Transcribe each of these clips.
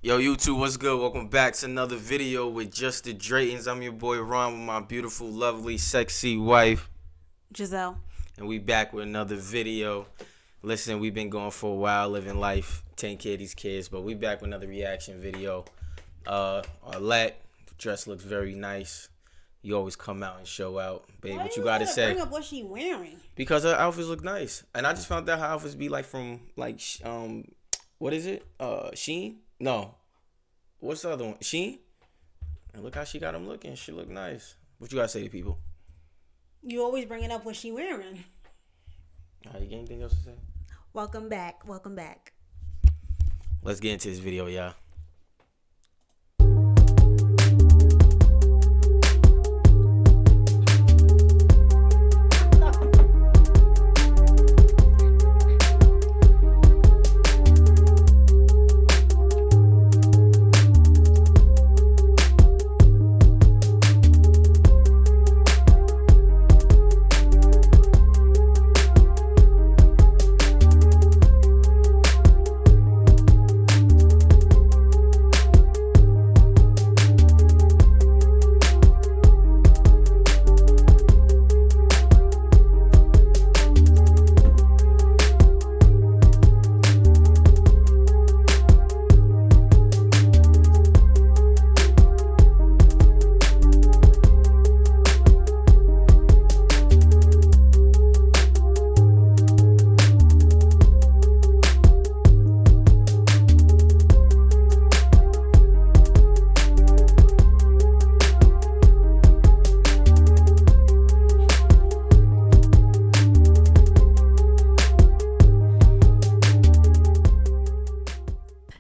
Yo, YouTube, what's good? Welcome back to another video with Just the Draytons. I'm your boy Ron with my beautiful, lovely, sexy wife, Giselle. and we back with another video. Listen, we've been going for a while, living life, taking care of these kids, but we back with another reaction video. Arlette, dress looks very nice. You always come out and show out, babe. What you gotta say? Bring up what she wearing. Because her outfits look nice, and I just found out her outfits be like from what is it? Shein? No. What's the other one? Shein? And look how she got them looking. She look nice. What you gotta say to people? You always bringing up what she wearing. All right, you got anything else to say? Welcome back. Welcome back. Let's get into this video, y'all.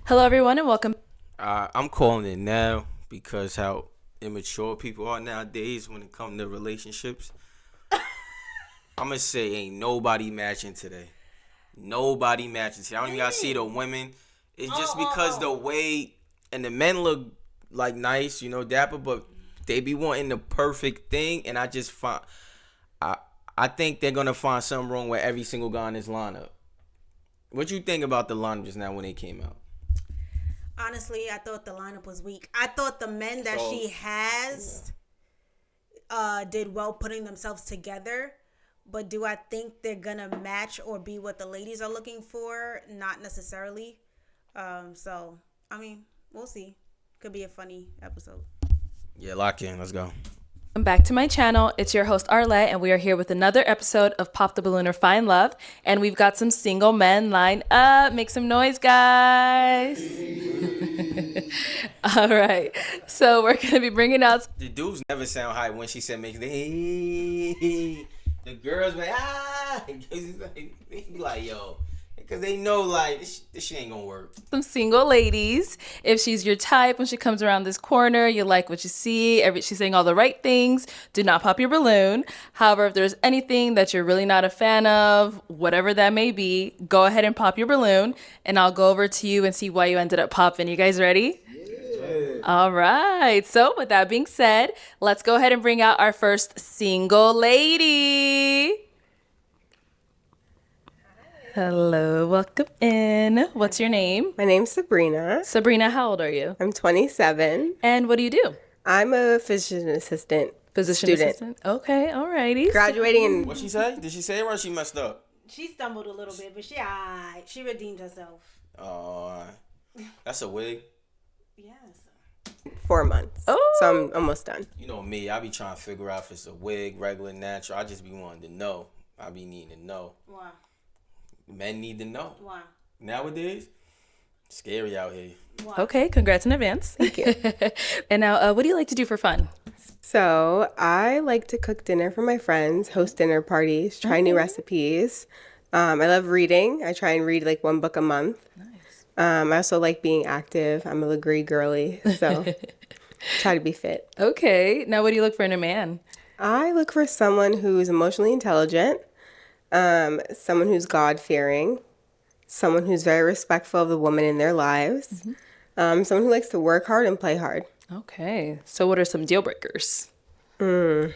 Hello everyone and welcome. I'm calling it now because how immature people are nowadays when it comes to relationships. I'm gonna say ain't nobody matching today. Nobody matching today. I don't even gotta see the women. It's just because the way and the men look like nice, you know, dapper, but they be wanting the perfect thing, and I just find I think they're gonna find something wrong with every single guy in this lineup. What you think about the lineup just now when it came out? Honestly, I thought the lineup was weak. I thought the men that she has did well putting themselves together. But do I think they're going to match or be what the ladies are looking for? Not necessarily. So, I mean, we'll see. Could be a funny episode. Yeah, lock in. Let's go. Welcome back to my channel. It's your host Arlette and we are here with another episode of Pop the Balloon or Find Love. And we've got some single men lined up. Make some noise, guys. All right. So we're going to be bringing out... The dudes never sound hype when she said make the girls like they be like, yo, because they know like this shit ain't gonna work. Some single ladies. If she's your type, when she comes around this corner, you like what you see. She's saying all the right things. Do not pop your balloon. However, if there's anything that you're really not a fan of, whatever that may be, go ahead and pop your balloon, and I'll go over to you and see why you ended up popping. You guys ready? Yeah. All right. So with that being said, let's go ahead and bring out our first single lady. Hello, welcome in. What's your name? My name's Sabrina. Sabrina, how old are you? I'm 27. And what do you do? I'm a physician assistant. Assistant? Okay, all righty. Graduating in... What she say? Did she say it or she messed up? She stumbled a little bit, but she redeemed herself. Oh, that's a wig. Yes. 4 months. Oh. So I'm almost done. You know me, I be trying to figure out if it's a wig, regular, natural. I just be wanting to know. I be needing to know. Why? Men need to know. Why? Nowadays, scary out here. Why? Okay, congrats in advance. Thank you. And now, what do you like to do for fun? So I like to cook dinner for my friends, host dinner parties, try new recipes. I love reading. I try and read like one book a month. Nice. I also like being active. I'm a Legree girly, so try to be fit. Okay, now what do you look for in a man? I look for someone who's emotionally intelligent, someone who's God-fearing, someone who's very respectful of the woman in their lives, someone who likes to work hard and play hard. Okay, so what are some deal breakers? Deal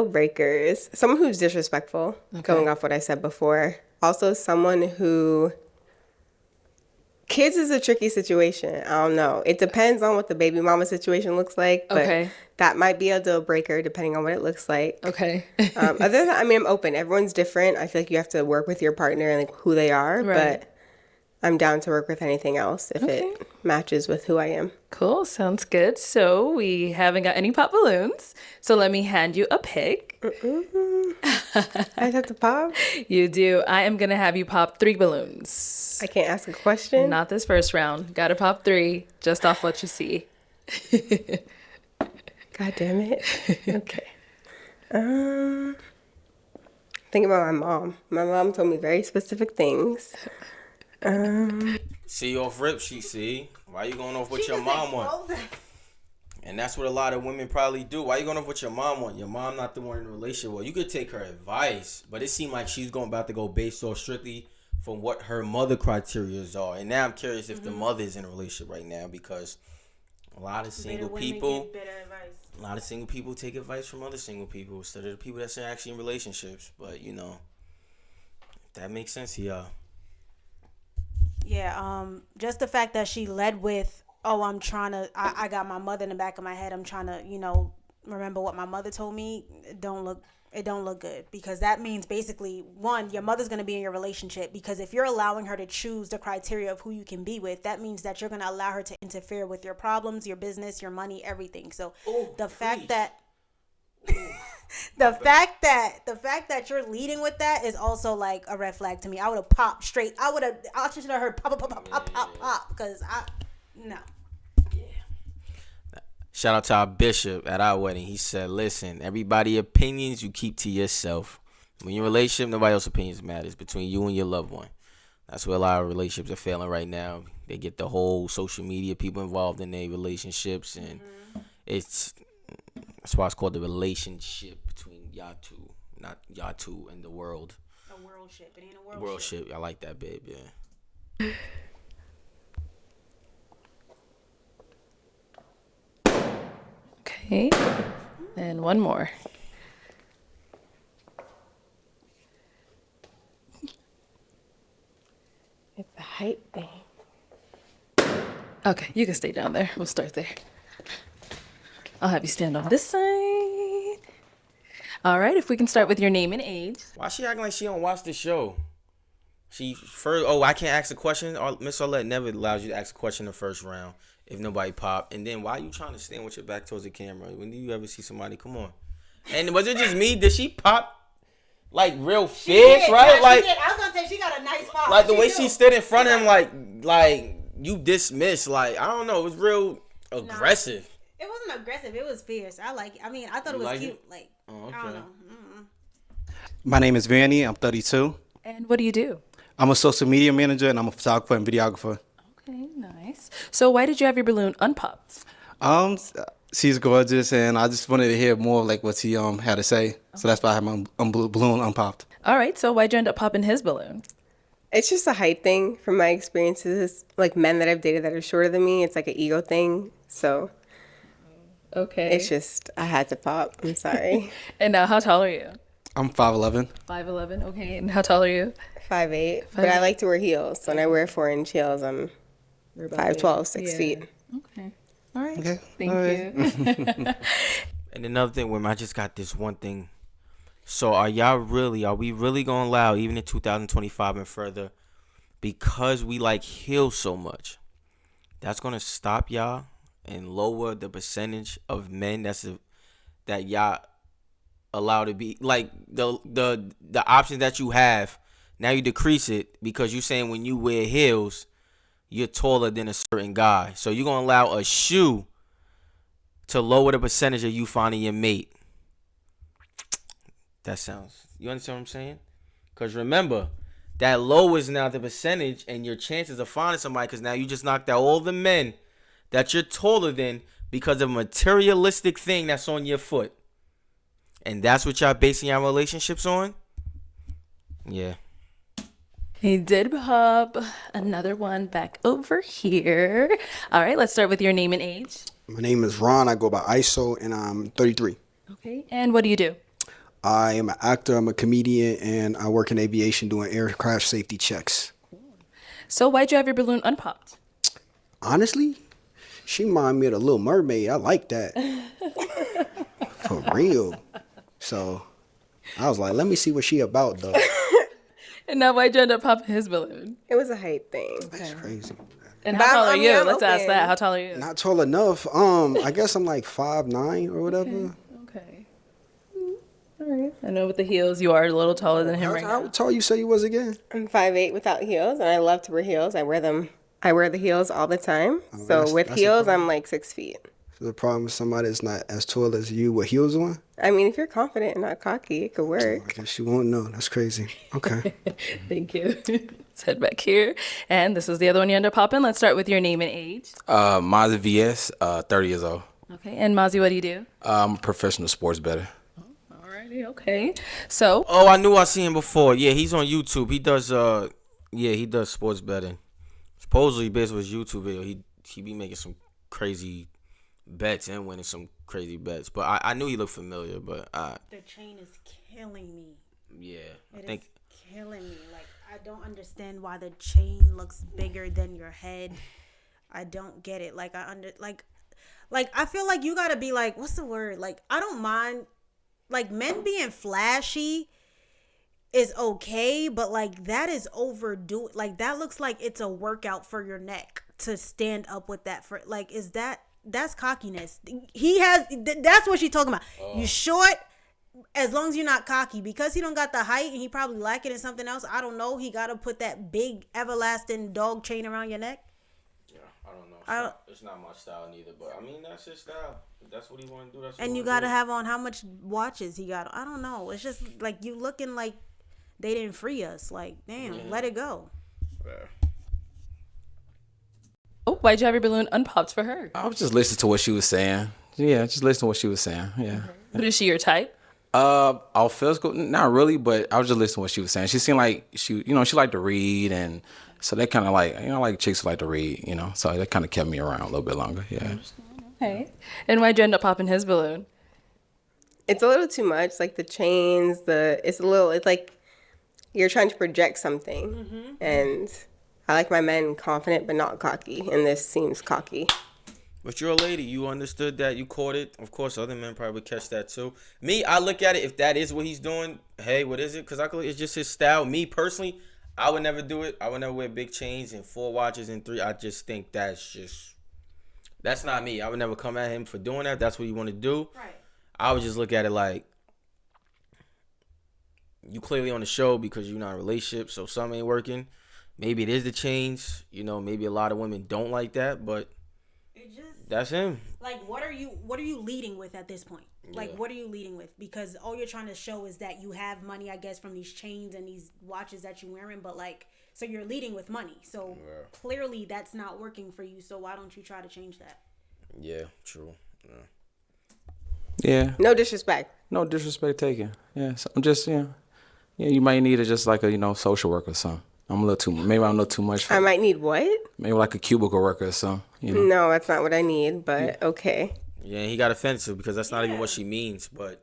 breakers. Someone who's disrespectful, going off what I said before. Also, someone who Kids is a tricky situation. I don't know. It depends on what the baby mama situation looks like. But that might be a deal breaker depending on what it looks like. Okay. Other than that, I mean, I'm open. Everyone's different. I feel like you have to work with your partner and like who they are. Right. But I'm down to work with anything else if it matches with who I am. Cool. Sounds good. So we haven't got any pop balloons. So let me hand you a pick. I have to pop? You do. I am going to have you pop 3 balloons. I can't ask a question? Not this first round. Got to pop 3 just off what you see. God damn it. Okay. Think about my mom. My mom told me very specific things. See off rip, she see. Why you going off what your mom want? And that's what a lot of women probably do. Why you going off what your mom want? Your mom not the one in the relationship. Well, you could take her advice, but it seemed like she's about to go based off strictly from what her mother criteria are. And now I'm curious if the mother is in a relationship right now, because a lot of single people take advice from other single people instead of the people that's actually in relationships. But you know, if that makes sense to y'all. Yeah, just the fact that she led with, I'm trying to, I got my mother in the back of my head. I'm trying to, remember what my mother told me. It don't look good, because that means basically, one, your mother's going to be in your relationship, because if you're allowing her to choose the criteria of who you can be with, that means that you're going to allow her to interfere with your problems, your business, your money, everything. So the fact that you're leading with that is also like a red flag to me. I would have popped straight. I should have heard pop, because no. Shout out to our bishop at our wedding. He said, listen, everybody opinions you keep to yourself. When you're in a relationship, nobody else's opinions matters between you and your loved one. That's where a lot of relationships are failing right now. They get the whole social media people involved in their relationships, and that's why it's called the relationship between y'all two, not y'all two and the world. A world ship. It ain't a world, world ship. I like that, babe. Yeah. Okay. And one more. It's a height thing. Okay, you can stay down there. We'll start there. I'll have you stand on this side. All right, if we can start with your name and age. Why she acting like she don't watch the show? I can't ask a question. Miss Arlette never allows you to ask a question in the first round if nobody pop. And then why are you trying to stand with your back towards the camera? When do you ever see somebody? Come on. And was it just me? Did she pop like real fierce, right? Yeah, like I was gonna say she got a nice pop. Like the way she stood in front of him, like you dismissed. Like I don't know, it was real aggressive. It wasn't aggressive. It was fierce. I thought it was cute. Okay. I don't know. My name is Vannie. I'm 32. And what do you do? I'm a social media manager, and I'm a photographer and videographer. Okay, nice. So why did you have your balloon unpopped? She's gorgeous, and I just wanted to hear more like what she had to say. So that's why I have my balloon unpopped. All right, so why'd you end up popping his balloon? It's just a height thing from my experiences. Like men that I've dated that are shorter than me, it's like an ego thing. So okay, it's just, I had to pop. I'm sorry. And now, how tall are you? I'm 5'11". 5'11", okay. And how tall are you? 5'8", but I like to wear heels. So when I wear 4-inch heels, I'm 5'12", 6 feet. Okay. All right. Okay. Thank All you. And another thing, women, I just got this one thing. So are we really gonna allow, even in 2025 and further, because we like heels so much, that's gonna stop y'all and lower the percentage of men that y'all allow to be, like the options that you have, now you decrease it because you're saying when you wear heels you're taller than a certain guy, so you're gonna allow a shoe to lower the percentage of you finding your mate. You understand what I'm saying? Because remember, that lowers now the percentage and your chances of finding somebody, because now you just knocked out all the men that you're taller than because of a materialistic thing that's on your foot. And that's what y'all basing your relationships on? Yeah. He did pop another one back over here. All right, let's start with your name and age. My name is Ron. I go by ISO, and I'm 33. Okay, and what do you do? I am an actor. I'm a comedian, and I work in aviation doing aircraft safety checks. So why'd you have your balloon unpopped? Honestly, she reminded me of the Little Mermaid. I like that. For real. So I was like, let me see what she about, though. And now why'd you end up popping his balloon? It was a height thing. That's crazy. And But how tall are I mean, you? I'm Let's ask open. that. How tall are you? Not tall enough. I guess I'm like 5'9" or whatever. Okay. All right. I know with the heels, you are a little taller than him right How now. tall you say you was again? I'm 5'8" without heels, and I love to wear heels. I wear them. I wear the heels all the time. So that's- with that's a heels, problem. I'm like 6 feet. So the problem is somebody that's not as tall as you with heels on? I mean, if you're confident and not cocky, it could work. I guess you won't know. That's crazy. Okay. Thank you. Let's head back here. And this is the other one you end up popping. Let's start with your name and age. Mozzie VS, 30 years old. Okay. And Mozzie, what do you do? I'm a professional sports bettor. Alrighty. Okay. So, Oh, I knew I seen him before. Yeah, he's on YouTube. He does he does sports betting. Supposedly based on his YouTube video, he be making some crazy bets and winning some crazy bets. But I knew he looked familiar, but The chain is killing me. yeah, I It think is killing me. Like, I don't understand why the chain looks bigger than your head. I don't get it. Like, I feel like you gotta be like, what's the word? Like, I don't mind, like, men being flashy is okay, but like that is overdo. Like, that looks like it's a workout for your neck to stand up with that. For like, that's cockiness. That's what she's talking about. You short. As long as you're not cocky, because he don't got the height and he probably like it in something else. I don't know. He got to put that big everlasting dog chain around your neck. yeah, I don't know. It's not my style neither, but I mean that's his style. If that's what he want to do. That's what And he you wanna got to do. have on how much watches he got. I don't know. It's just like you looking like they didn't free us. Like, damn, let it go. Yeah. oh, why'd you have your balloon unpopped for her? I was just listening to what she was saying. Yeah, just listening to what she was saying. Yeah. But is she your type? All physical, not really, but I was just listening to what she was saying. She seemed like she liked to read, and so that kind of like, like chicks who like to read, so that kind of kept me around a little bit longer. Yeah. Okay. And why'd you end up popping his balloon? It's a little too much. Like the chains, it's like you're trying to project something. And I like my men confident but not cocky. And this seems cocky. But you're a lady. You understood that. You caught it. Of course, other men probably catch that too. Me, I look at it. If that is what he's doing, hey, what is it? Because it's just his style. Me, personally, I would never do it. I would never wear big chains and 4 watches and 3. I just think that's not me. I would never come at him for doing that. That's what you want to do. Right. I would just look at it like, you clearly on the show because you're not in a relationship, so something ain't working. Maybe it is the chains. Maybe a lot of women don't like that, but that's him. Like, what are you leading with at this point? Like, Yeah. what are you leading with? Because all you're trying to show is that you have money, I guess, from these chains and these watches that you're wearing. But like, so you're leading with money. So clearly that's not working for you. So why don't you try to change that? Yeah, true. Yeah. Yeah. No disrespect. No disrespect taken. Yeah. So I'm just, you might need just like a, social worker or something. Maybe I don't know too much. I might need what? Maybe like a cubicle worker or something. No, that's not what I need, but okay. Yeah, and he got offensive because that's not even what she means. But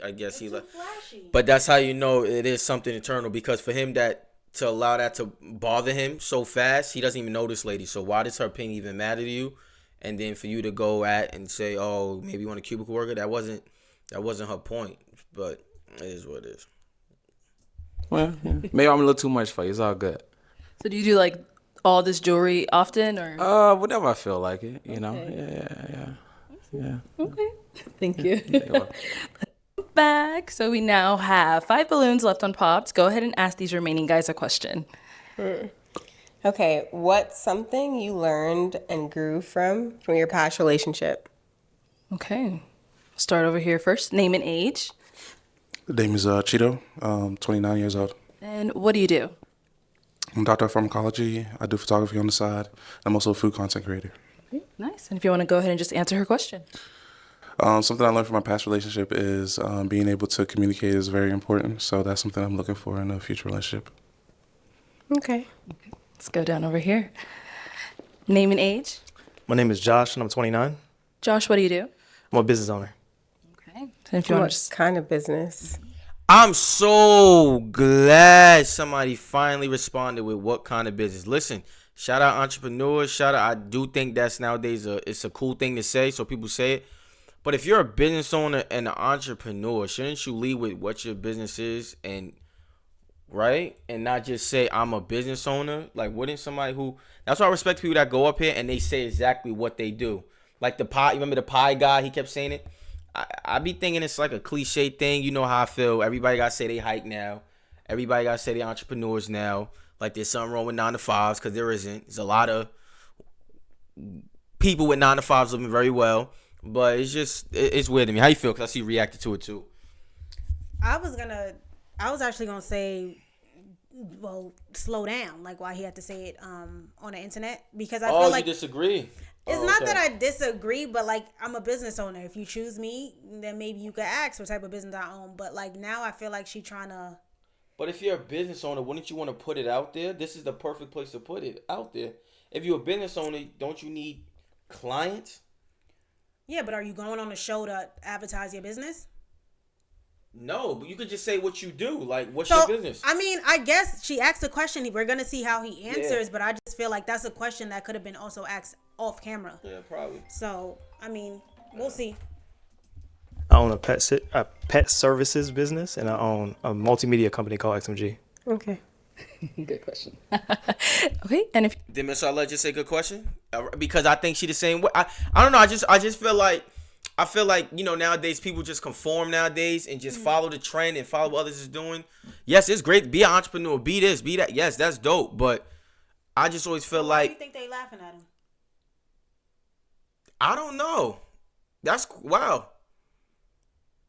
I guess he like. Flashy. But that's how you know it is something internal, because for him to allow that to bother him so fast, he doesn't even know this lady. So why does her opinion even matter to you? And then for you to go at and say, oh, maybe you want a cubicle worker, that wasn't her point. But it is what it is. Well, yeah. Maybe I'm a little too much for you. It's all good. So do you do like all this jewelry often, or? Whatever I feel like it, Yeah. Okay. Thank you. You're welcome. Back. So we now have 5 balloons left unpopped. Go ahead and ask these remaining guys a question. Okay, what's something you learned and grew from your past relationship? Okay. Start over here first. Name and age. The name is Cheeto. 29 years old. And what do you do? I'm a doctor of pharmacology. I do photography on the side. I'm also a food content creator. Okay, nice. And if you want to go ahead and just answer her question. Something I learned from my past relationship is being able to communicate is very important. So that's something I'm looking for in a future relationship. Okay. Let's go down over here. Name and age. My name is Josh, and I'm 29. Josh, what do you do? I'm a business owner. Okay. And if you want to What just... kind of business? I'm so glad somebody finally responded with what kind of business. Listen, shout out entrepreneurs. Shout out. I do think that's nowadays it's a cool thing to say, so people say it. But if you're a business owner and an entrepreneur, shouldn't you lead with what your business is and right? And not just say I'm a business owner. Like, wouldn't somebody who that's why I respect people that go up here and they say exactly what they do. Like the pie, you remember the pie guy, he kept saying it. I be thinking it's like a cliche thing. You know how I feel. Everybody gotta say they hike now. Everybody gotta say they entrepreneurs now. Like there's something wrong with 9 to 5s because there isn't. There's a lot of people with 9 to 5s living very well. But it's just it's weird to me. How you feel? Because I see you reacted to it too. I was actually gonna say, well, slow down, like why he had to say it on the internet, because I feel like you disagree. It's not that I disagree, but like I'm a business owner. If you choose me, then maybe you could ask what type of business I own. But like now, I feel like she trying to. But if you're a business owner, wouldn't you want to put it out there? This is the perfect place to put it out there. If you're a business owner, don't you need clients? Yeah, but are you going on a show to advertise your business? No, but you could just say what you do. Like, what's your business? I mean, I guess she asked a question. We're going to see how he answers, but I just feel like that's a question that could have been also asked off camera. Yeah, probably. So, I mean, we'll see. I own a pet services business, and I own a multimedia company called XMG. Okay. Good question. Okay, and if Did Miss Arlette just say good question? Because I think she the same way. I don't know. I just feel like nowadays people just conform nowadays and just follow the trend and follow what others is doing. Yes, it's great to be an entrepreneur, be this, be that. Yes, that's dope. But I just always feel Why like do you think they laughing at him? I don't know. That's wow.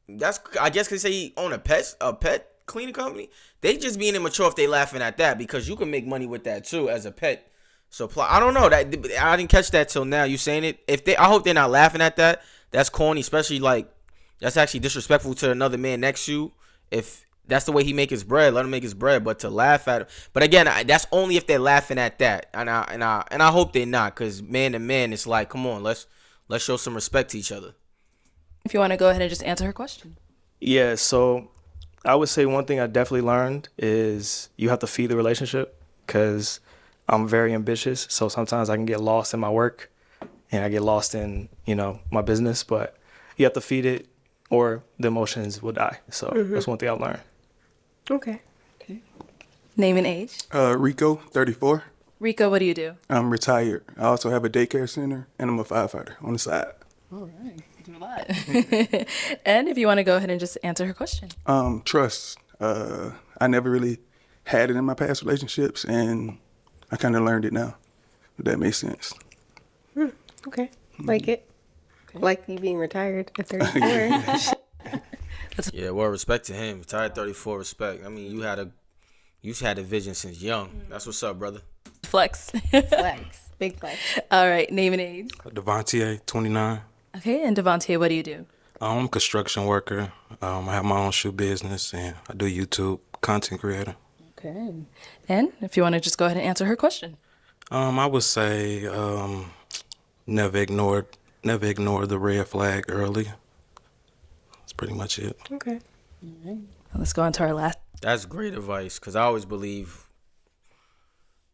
That's I guess because he own a pet cleaning company. They just being immature if they laughing at that, because you can make money with that too as a pet supply. I don't know that I didn't catch that till now. You saying it? I hope they're not laughing at that. That's corny, especially like that's actually disrespectful to another man next to you. If that's the way he make his bread, let him make his bread. But to laugh at him, but again, that's only if they're laughing at that. And I hope they're not, because man to man, it's like, come on, let's show some respect to each other. you want to go ahead and just answer her question. Yeah, so I would say one thing I definitely learned is you have to feed the relationship, because I'm very ambitious. So sometimes I can get lost in my work and I get lost in, my business, but you have to feed it or the emotions will die. So that's one thing I've learned. Okay. Name and age. Rico, 34. Rico, what do you do? I'm retired. I also have a daycare center, and I'm a firefighter on the side. All right. Do a lot. And if you want to go ahead and just answer her question. Trust. I never really had it in my past relationships, and I kind of learned it now, if that makes sense. Okay. Like it. Okay. Like you being retired at 34. Yeah, well, respect to him. Retired 34, respect. I mean, you had a vision since young. That's what's up, brother. Flex. Flex. Big flex. All right. Name and age. Devontae, 29. Okay. And Devontae, what do you do? I'm a construction worker. I have my own shoe business, and I do YouTube, content creator. Okay. And if you want to just go ahead and answer her question. I would say never ignore the red flag early. That's pretty much it. Okay. All right. Let's go on to our last. That's great advice, because I always believe,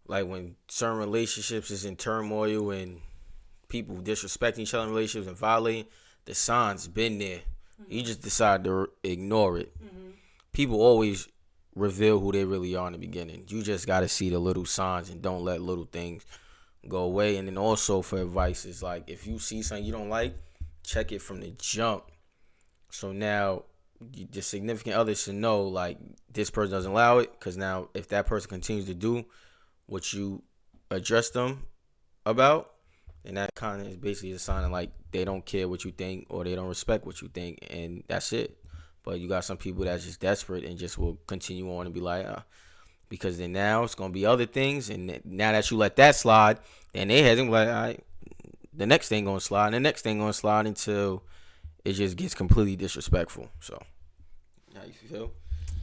like, when certain relationships is in turmoil and people disrespecting each other in relationships and violating, the signs been there. You just decide to ignore it. People always reveal who they really are in the beginning. You just got to see the little signs and don't let little things go away. And then also for advice is, like, if you see something you don't like, check it from the jump. So now the significant other should know, like, this person doesn't allow it, because now if that person continues to do what you address them about, and that kind of is basically a sign of, like, they don't care what you think or they don't respect what you think, and that's it. But you got some people that's just desperate and just will continue on and be like, because then now it's going to be other things, and now that you let that slide, then they hasn't like, all right, the next thing going to slide, and the next thing going to slide until it just gets completely disrespectful. So, how you feel?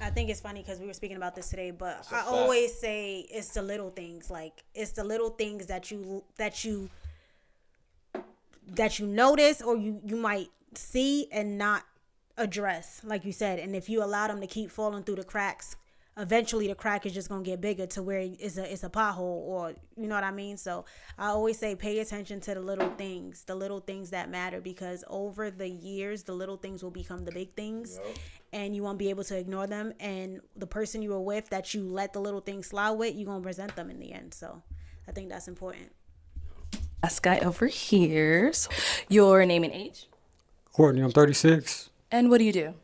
I think it's funny because we were speaking about this today, but I always say it's the little things. Like, it's the little things that you notice or you might see and not address, like you said. And if you allow them to keep falling through the cracks, eventually the crack is just gonna get bigger to where it's a pothole, or you know what I mean. So I always say pay attention to the little things that matter, because over the years the little things will become the big things. Yep. And you won't be able to ignore them, and the person you were with that you let the little things slide with, you're gonna resent them in the end. So I think that's important. Last guy over here. So, your name and age? Courtney, I'm 36. And what do you do?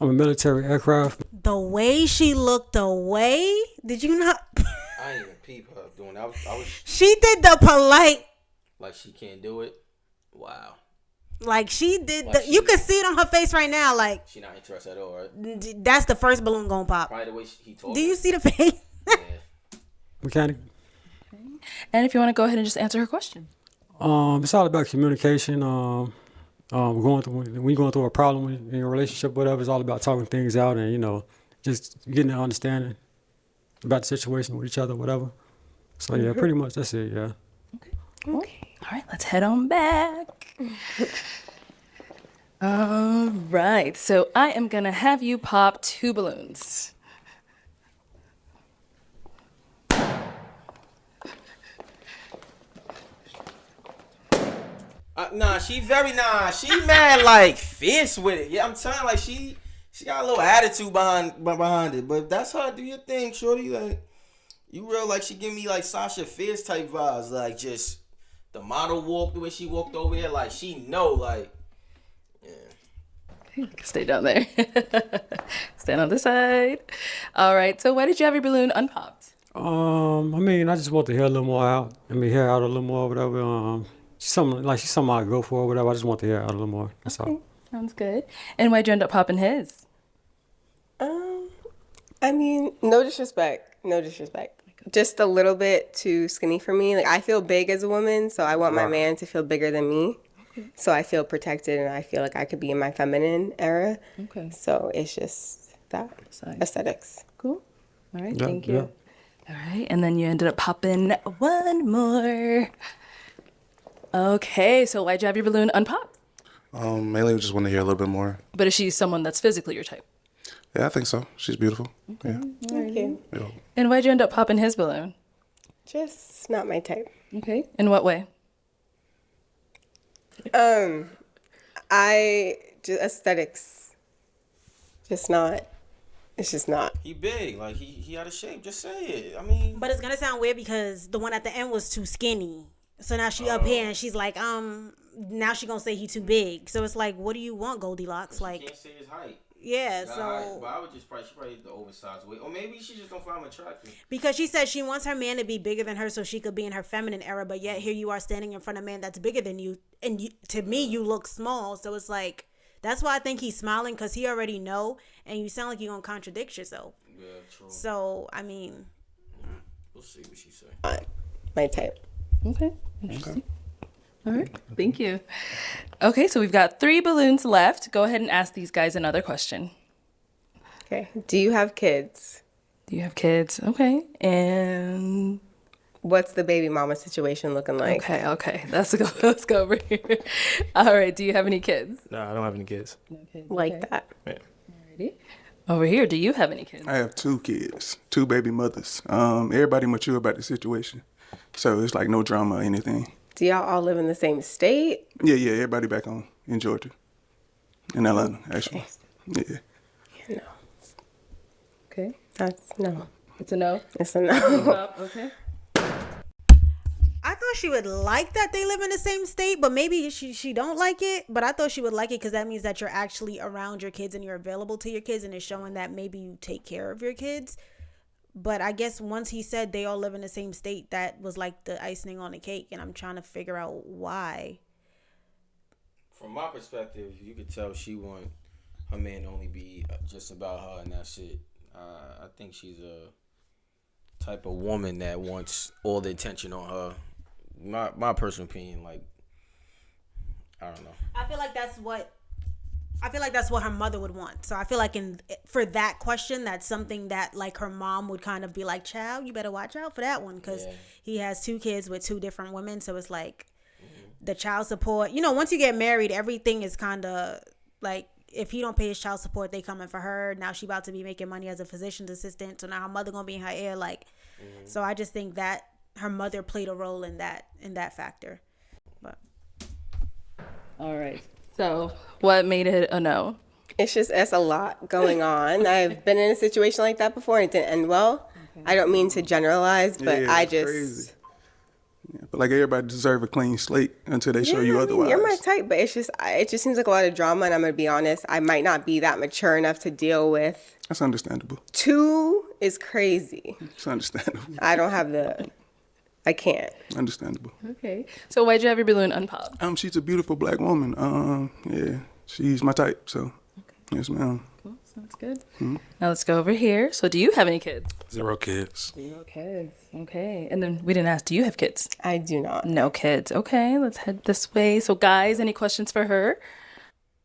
I'm a military aircraft. The way she looked away, did you not? I didn't even peep her doing that. I was She did the polite. like she can't do it. Wow. Like she did Like you could see it on her face right now. Like she not interested at all, right? That's the first balloon gonna pop. Probably the way he told Do me. you see the face? Yeah. Mechanic. And if you want to go ahead and just answer her question. It's all about communication. When you're going through a problem in your relationship, whatever, it's all about talking things out and, you know, just getting an understanding about the situation with each other, whatever. So, yeah, pretty much that's it, yeah. Okay. All right, let's head on back. All right. So I am going to have you pop 2 balloons. She mad like fierce with it. Yeah, I'm telling you, like she got a little attitude behind it. But that's her. Do your thing, shorty. Like you real like she give me like Sasha Fierce type vibes. Like just the model walk, the way she walked over here, like she know, like yeah. Stay down there. Stand on this side. All right. So why did you have your balloon unpopped? I mean, I just want to hear a little more out. Hear out a little more, whatever. She's something I go for, whatever. I just want to hear out a little more. That's all. Sounds good. And why'd you end up popping his? I mean, no disrespect. Just a little bit too skinny for me. Like, I feel big as a woman, so I want my man to feel bigger than me. So I feel protected, and I feel like I could be in my feminine era. Okay. So it's just that. Aesthetics. Cool. All right. Yeah, Thank you. yeah. All right. And then you ended up popping 1 more. Okay. So why'd you have your balloon unpopped? Mainly just want to hear a little bit more. But is she someone that's physically your type? Yeah, I think so. She's beautiful. Yeah. Thank you. Yeah. And why'd you end up popping his balloon? Just not my type. Okay. In what way? Aesthetics. Just not. It's just not. He big, like he out of shape. Just say it. I mean, But it's gonna sound weird because the one at the end was too skinny. So now she up here and she's like, now she gonna say he too big. So it's like, what do you want, Goldilocks? Like, can't say his height. yeah. Nah, So but I would just she probably the oversized weight, or maybe she just don't find him attractive. because she said she wants her man to be bigger than her so she could be in her feminine era, but yet here you are standing in front of a man that's bigger than you, and to me you look small. So it's like, that's why I think he's smiling, because he already know, and you sound like you're gonna contradict yourself. Yeah, true. So I mean, We'll see what she say. My type. Okay. Interesting. All right. Thank you. Okay, so we've got 3 balloons left. Go ahead and ask these guys another question. Okay. Do you have kids? Do you have kids? Okay. And What's the baby mama situation looking like? okay. Let's go over here. All right. Do you have any kids? No, I don't have any kids. Okay. Like that. Yeah. Alrighty. Over here, do you have any kids? I have 2 kids, 2 baby mothers. Everybody mature about the situation, so it's like no drama or anything. Do y'all all live in the same state? Yeah, everybody back home in Georgia, in Atlanta, actually. Yeah. No. Okay. That's no. It's a no. It's a no. Okay. I thought she would like that they live in the same state, but maybe she don't like it. But I thought she would like it because that means that you're actually around your kids and you're available to your kids, and it's showing that maybe you take care of your kids. But I guess once he said they all live in the same state, that was like the icing on the cake, and I'm trying to figure out why. From my perspective, you could tell she want her man to only be just about her, and that's it. I think she's a type of woman that wants all the attention on her. My personal opinion, like, I don't know. I feel like that's what her mother would want. So I feel like for that question, that's something that like her mom would kind of be like, child, you better watch out for that one, because he has 2 kids with 2 different women. So it's like the child support, once you get married, everything is kind of like if he don't pay his child support, they coming for her. Now she about to be making money as a physician's assistant. So now her mother gonna be in her ear. Like, so I just think that her mother played a role in that factor. But All right. So what made it a no? It's a lot going on. I've been in a situation like that before and it didn't end well. I don't mean to generalize, but Yeah, I it's just crazy. Yeah, but like everybody deserve a clean slate until they show you I mean, otherwise. you're my type, but it just seems like a lot of drama, and I'm gonna be honest, I might not be that mature enough to deal with. That's understandable. 2 is crazy. It's understandable. I can't. Understandable. Okay. So why'd you have your balloon unpopped? She's a beautiful black woman. Yeah, she's my type. So, yes, ma'am. Cool. Sounds good. Now let's go over here. So do you have any kids? 0 kids. 0 kids. Okay. And then we didn't ask, do you have kids? I do not. No kids. Okay. Let's head this way. So guys, any questions for her?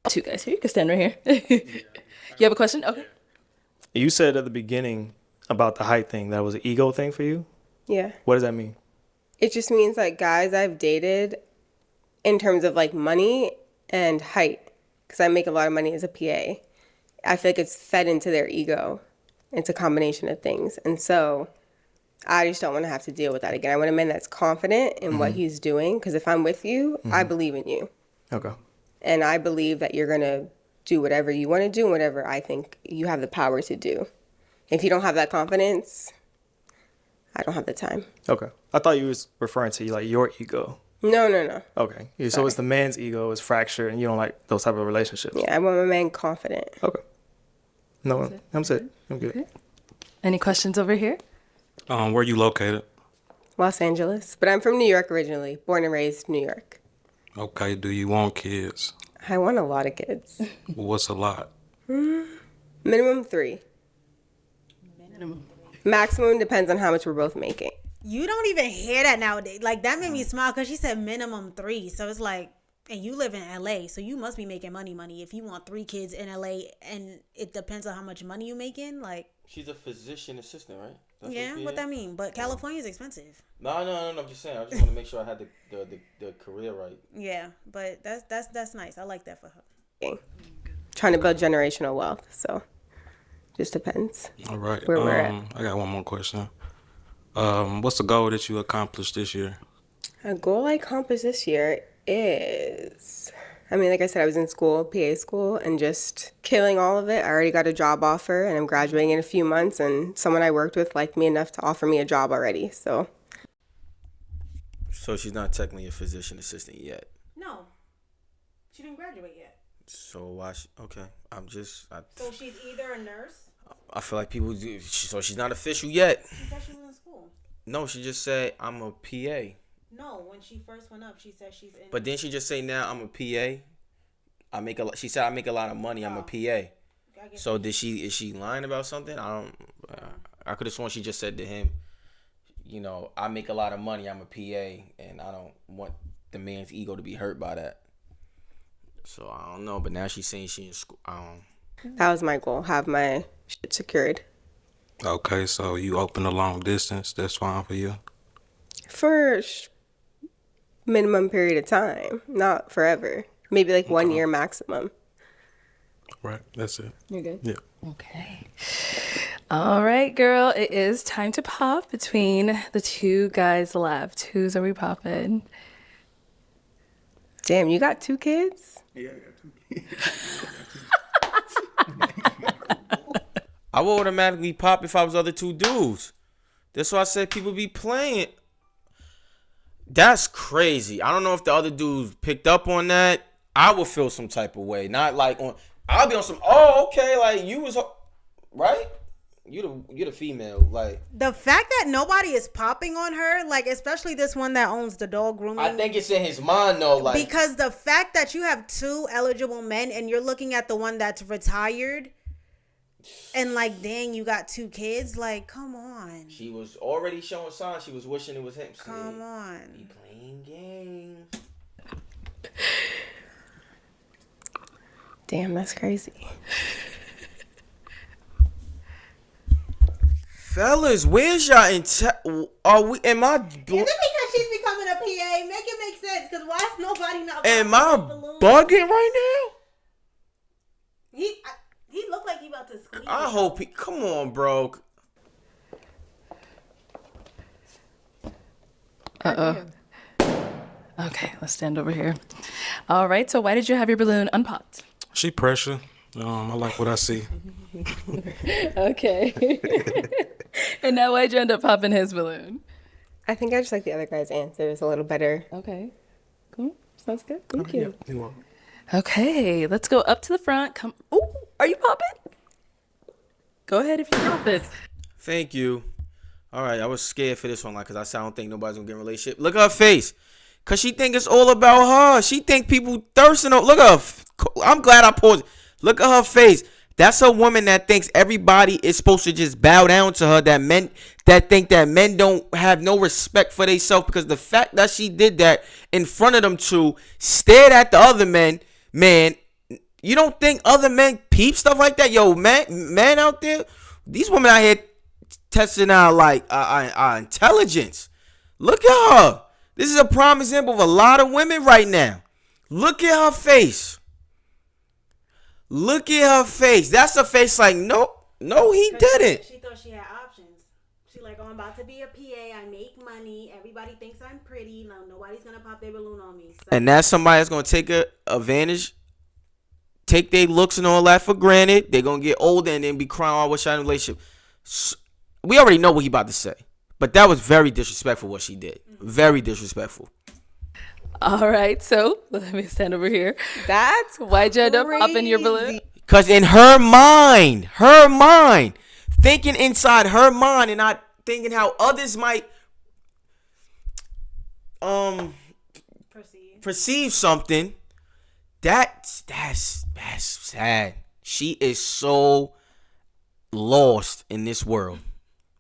2 guys here. You can stand right here. You have a question? Okay. You said at the beginning about the height thing, that was an ego thing for you? Yeah. What does that mean? It just means like guys I've dated in terms of like money and height, because I make a lot of money as a PA. I feel like it's fed into their ego. It's a combination of things. And so I just don't want to have to deal with that again. I want a man that's confident in what he's doing, because if I'm with you, I believe in you. Okay. And I believe that you're going to do whatever you want to do and whatever I think you have the power to do. If you don't have that confidence, I don't have the time. Okay. I thought you was referring to like your ego. No. Okay. Yeah, so it's the man's ego is fractured and you don't like those type of relationships. Yeah, I want my man confident. Okay. No, I'm set. I'm good. Okay. Any questions over here? Where you located? Los Angeles. But I'm from New York originally. Born and raised New York. Okay, do you want kids? I want a lot of kids. What's a lot? Minimum 3. Maximum depends on how much we're both making. you don't even hear that nowadays. Like, that made me smile because she said minimum 3. So it's like, and you live in LA, so you must be making money if you want 3 kids in LA, and it depends on how much money you making. Like, she's a physician assistant, right? That's yeah, what that mean? But California's expensive. No. I'm just saying. I just want to make sure I had the career right. Yeah, but that's nice. I like that for her. Trying to build generational wealth, so just depends. All right. Where we're at. I got one more question. What's the goal that you accomplished this year? A goal I accomplished this year is, I mean, like I said, I was in school, PA school, and just killing all of it. I already got a job offer, and I'm graduating in a few months, and someone I worked with liked me enough to offer me a job already, so. So she's not technically a physician assistant yet? No. She didn't graduate yet. So why? Okay, So she's either a nurse. I feel like people do. So she's not official yet. She said she was in school. No, she just said I'm a PA. No, when she first went up, she said she's in. But didn't she just say now I'm a PA? She said I make a lot of money. I'm a PA. So is she lying about something? I could have sworn she just said to him, you know, I make a lot of money. I'm a PA, and I don't want the man's ego to be hurt by that. So I don't know. But now she's saying she in school. That was my goal, have my shit secured. Okay, so you open a long distance. That's fine for you? For minimum period of time, not forever. Maybe like 1 year maximum. Right, that's it. You're good? Yeah. Okay. All right, girl. It is time to pop between the 2 guys left. Whose are we popping? Damn, you got 2 kids? Yeah, I got 2 kids. I would automatically pop if I was other 2 dudes. That's why I said people be playing. That's crazy. I don't know if the other dudes picked up on that. I would feel some type of way. Not like on. I'll be on some. Oh, okay. Like you was right. You're the female. Like the fact that nobody is popping on her, like especially this one that owns the dog grooming. I think it's in his mind though. Like because the fact that you have 2 eligible men and you're looking at the one that's retired. And like, dang, you got 2 kids. Like, come on. She was already showing signs. She was wishing it was him. Come on. He playing games. Damn, that's crazy. Fellas, where's y'all are we? Am I? Is it because she's becoming a PA? Make it make sense. Because why is nobody not? Am I bugging right now? He looked like he about to squeeze. I hope he. Come on, bro. Okay, let's stand over here. All right, so why did you have your balloon unpopped? She pressure. I like what I see. Okay. And now why'd you end up popping his balloon? I think I just like the other guy's answers a little better. Okay. Cool. Sounds good. Thank you. You're welcome. Okay, let's go up to the front. Come. Oh, are you popping? Go ahead if you pop it. Thank you. All right, I was scared for this one, like, cause I don't think nobody's gonna get in a relationship. Look at her face, cause she think it's all about her. She think people thirsting. Look at her. I'm glad I paused. Look at her face. That's a woman that thinks everybody is supposed to just bow down to her. That think that men don't have no respect for themselves, because the fact that she did that in front of them two, stared at the other man. You don't think other men peep stuff like that? Yo, man out there, these women out here testing out like our intelligence. Look at her. This is a prime example of a lot of women right now. Look at her face. Look at her face. That's a face like, no, he didn't. She thought she had options. She like, oh, I'm about to be a PA. I make money. Everybody thinks I'm pretty. No, nobody's gonna pop their balloon on me. So. And that's somebody that's gonna take advantage, take their looks and all that for granted. They're gonna get older and then be crying, "I wish I had a relationship." We already know what he about to say, but that was very disrespectful what she did. Very disrespectful. All right, so let me stand over here. That's why'd you end up popping your balloon? Because in her mind, thinking inside her mind and not thinking how others might perceive something, that's sad. She is so lost in this world.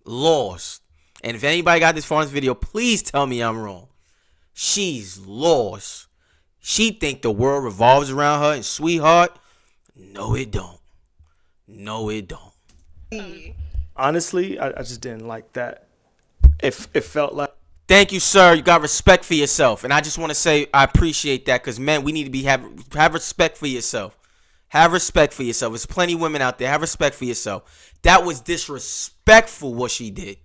Lost. And if anybody got this far in this video, please tell me I'm wrong. She's lost. She think the world revolves around her, and sweetheart, no it don't. No it don't. Honestly, I just didn't like that. It felt like. Thank you, sir. You got respect for yourself, and I just want to say I appreciate that, because men, we need to have respect for yourself. Have respect for yourself. There's plenty of women out there. Have respect for yourself. That was disrespectful what she did.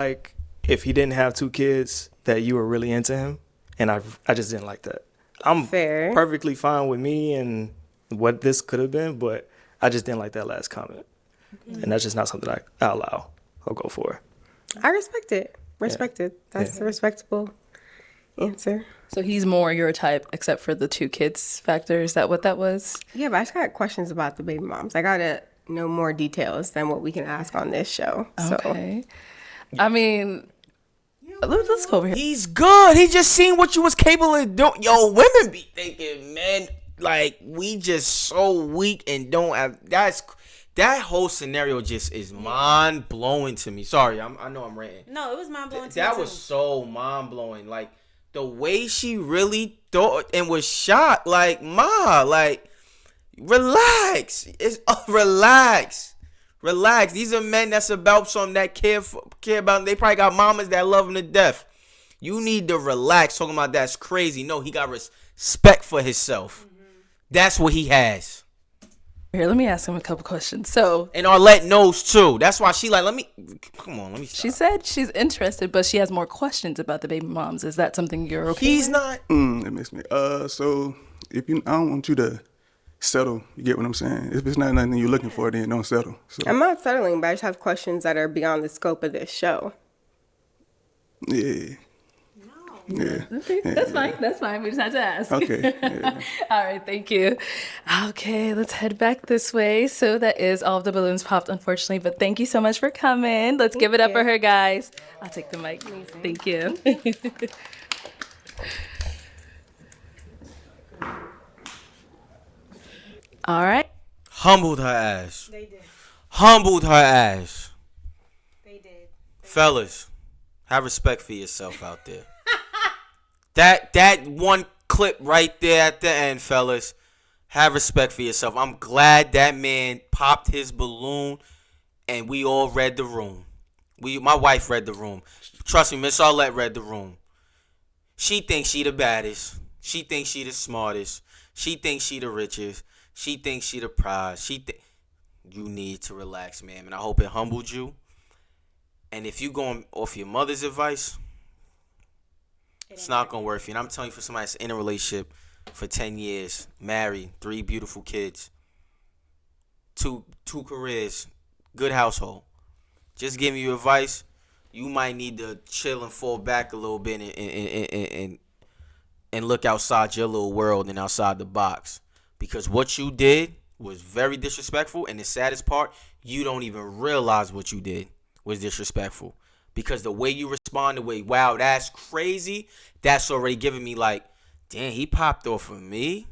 Like, if he didn't have 2 kids, that you were really into him, and I just didn't like that. I'm perfectly fine with me and what this could have been, but I just didn't like that last comment. And that's just not something I allow or go for. I respect it. That's a respectable answer. So he's more your type, except for the 2 kids factor. Is that what that was? Yeah, but I just got questions about the baby moms. I gotta know more details than what we can ask on this show. Okay. I mean, let's go over here. He's good. He just seen what you was capable of doing. Yo, women be thinking, man, like, we just so weak and don't have. That whole scenario just is mind blowing to me. Sorry, I know I'm ranting. No, it was mind blowing. That was so mind blowing. Like, the way she really thought and was shocked. Like, like, relax. Relax. These are men that's about something, that care about them. They probably got mamas that love them to death. You need to relax. Talking about that's crazy. No, he got respect for himself. That's what he has. Here, let me ask him a couple questions. So, and Arlette knows too. That's why she like, let me stop. She said she's interested, but she has more questions about the baby moms. Is that something you're okay He's with? not. It makes me. So if I don't want you to settle. You get what I'm saying? If it's not nothing you're looking for, then don't settle. So. I'm not settling, but I just have questions that are beyond the scope of this show. Yeah. Yeah. Okay, that's fine. That's fine. We just had to ask. Okay. Yeah. All right. Thank you. Okay, let's head back this way. So that is all of the balloons popped, unfortunately. But thank you so much for coming. Let's give it up for her, guys. I'll take the mic. Thank you. All right. Humbled her ass. They did. Humbled her ass. They did. Fellas, have respect for yourself out there. That one clip right there at the end, fellas. Have respect for yourself. I'm glad that man popped his balloon and we all read the room. My wife read the room. Trust me, Miss Arlette read the room. She thinks she the baddest. She thinks she the smartest. She thinks she the richest. She thinks she the prize. You need to relax, man. And I hope it humbled you. And if you going off your mother's advice, it's not gonna work for you. And I'm telling you, for somebody that's in a relationship for 10 years, married, 3 beautiful kids, two careers, good household, just giving you advice, you might need to chill and fall back a little bit and look outside your little world and outside the box. Because what you did was very disrespectful. And the saddest part, you don't even realize what you did was disrespectful. Because the way you respond, the way, wow, that's crazy, that's already giving me like, damn, he popped off of me?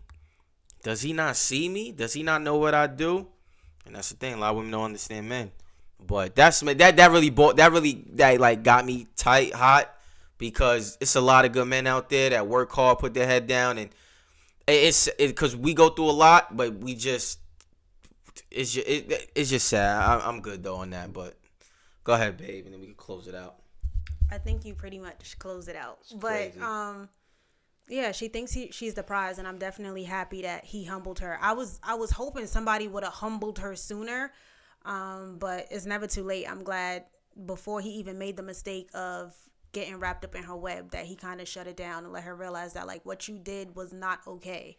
Does he not see me? Does he not know what I do? And that's the thing, a lot of women don't understand men. But that got me tight, hot, because it's a lot of good men out there that work hard, put their head down, and it's because we go through a lot, but it's just sad. I'm good though on that, but go ahead, babe, and then we can close it out. I think you pretty much closed it out. But yeah, she thinks she's the prize, and I'm definitely happy that he humbled her. I was hoping somebody would have humbled her sooner, but it's never too late. I'm glad before he even made the mistake of getting wrapped up in her web that he kind of shut it down and let her realize that like what you did was not okay.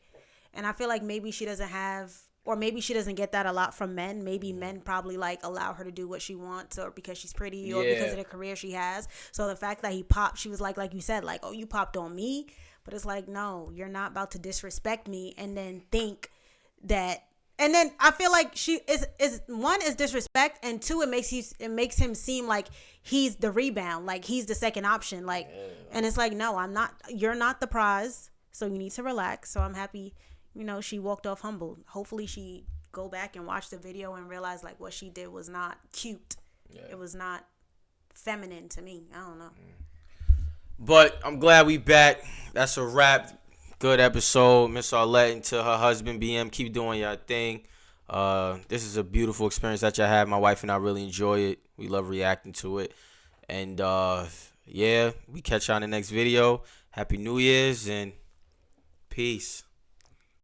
And I feel like maybe she doesn't have, or maybe she doesn't get that a lot from men. Maybe men probably like allow her to do what she wants, or because she's pretty, or because of the career she has. So the fact that he popped, she was like you said, like, oh, you popped on me. But it's like, no, you're not about to disrespect me and then think that. And then I feel like she is one is disrespect, and two, it makes him seem like he's the rebound, like he's the second option, like, and it's like, no, I'm not. You're not the prize, so you need to relax. So I'm happy, she walked off humbled. Hopefully she go back and watch the video and realize like what she did was not cute. Yeah. It was not feminine to me. I don't know. But I'm glad we back. That's a wrap. Good episode. Miss Arlette and to her husband, BM, keep doing your thing. This is a beautiful experience that y'all have. My wife and I really enjoy it. We love reacting to it. And, yeah, we catch y'all in the next video. Happy New Year's and peace.